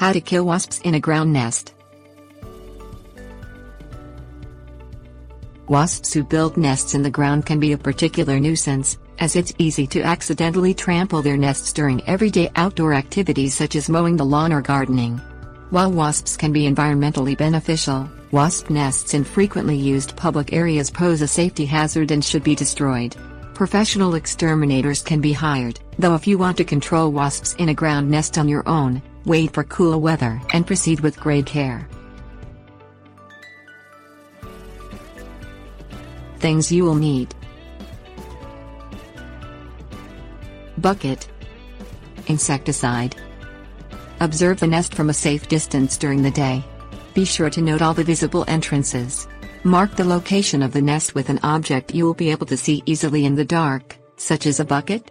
How to kill wasps in a ground nest. Wasps who build nests in the ground can be a particular nuisance, as it's easy to accidentally trample their nests during everyday outdoor activities such as mowing the lawn or gardening. While wasps can be environmentally beneficial, wasp nests in frequently used public areas pose a safety hazard and should be destroyed. Professional exterminators can be hired, though if you want to control wasps in a ground nest on your own, wait for cool weather and proceed with great care. Things you will need: bucket, insecticide. Observe the nest from a safe distance during the day. Be sure to note all the visible entrances. Mark the location of the nest with an object you will be able to see easily in the dark, such as a bucket.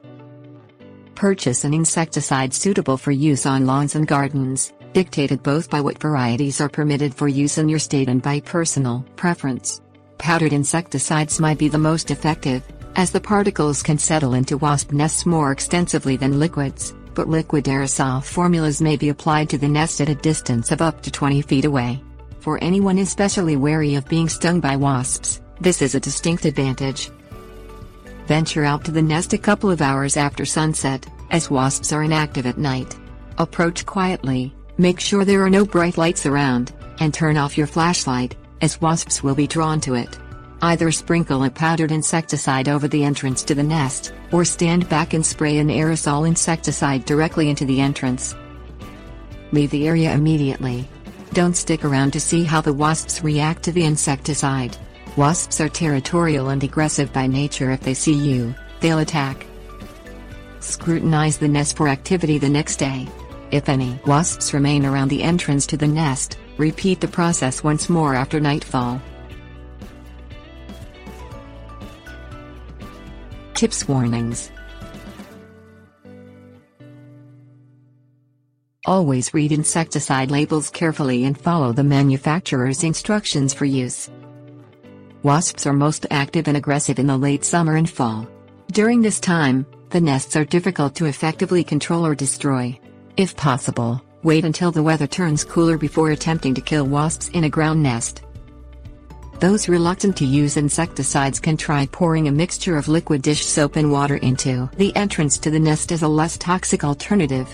Purchase an insecticide suitable for use on lawns and gardens, dictated both by what varieties are permitted for use in your state and by personal preference. Powdered insecticides might be the most effective, as the particles can settle into wasp nests more extensively than liquids, but liquid aerosol formulas may be applied to the nest at a distance of up to 20 feet away. For anyone especially wary of being stung by wasps, this is a distinct advantage. Venture out to the nest a couple of hours after sunset, as wasps are inactive at night. Approach quietly, make sure there are no bright lights around, and turn off your flashlight, as wasps will be drawn to it. Either sprinkle a powdered insecticide over the entrance to the nest, or stand back and spray an aerosol insecticide directly into the entrance. Leave the area immediately. Don't stick around to see how the wasps react to the insecticide. Wasps are territorial and aggressive by nature. If they see you, they'll attack. Scrutinize the nest for activity the next day. If any wasps remain around the entrance to the nest, repeat the process once more after nightfall. Tips: warnings. Always read insecticide labels carefully and follow the manufacturer's instructions for use. Wasps are most active and aggressive in the late summer and fall. During this time, the nests are difficult to effectively control or destroy. If possible, wait until the weather turns cooler before attempting to kill wasps in a ground nest. Those reluctant to use insecticides can try pouring a mixture of liquid dish soap and water into the entrance to the nest as a less toxic alternative.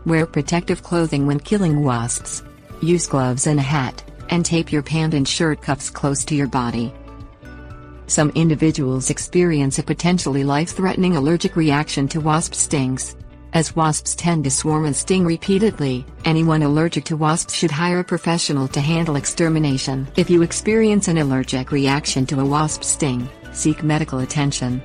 Wear protective clothing when killing wasps. Use gloves and a hat, and tape your pant and shirt cuffs close to your body. Some individuals experience a potentially life-threatening allergic reaction to wasp stings. As wasps tend to swarm and sting repeatedly, anyone allergic to wasps should hire a professional to handle extermination. If you experience an allergic reaction to a wasp sting, seek medical attention.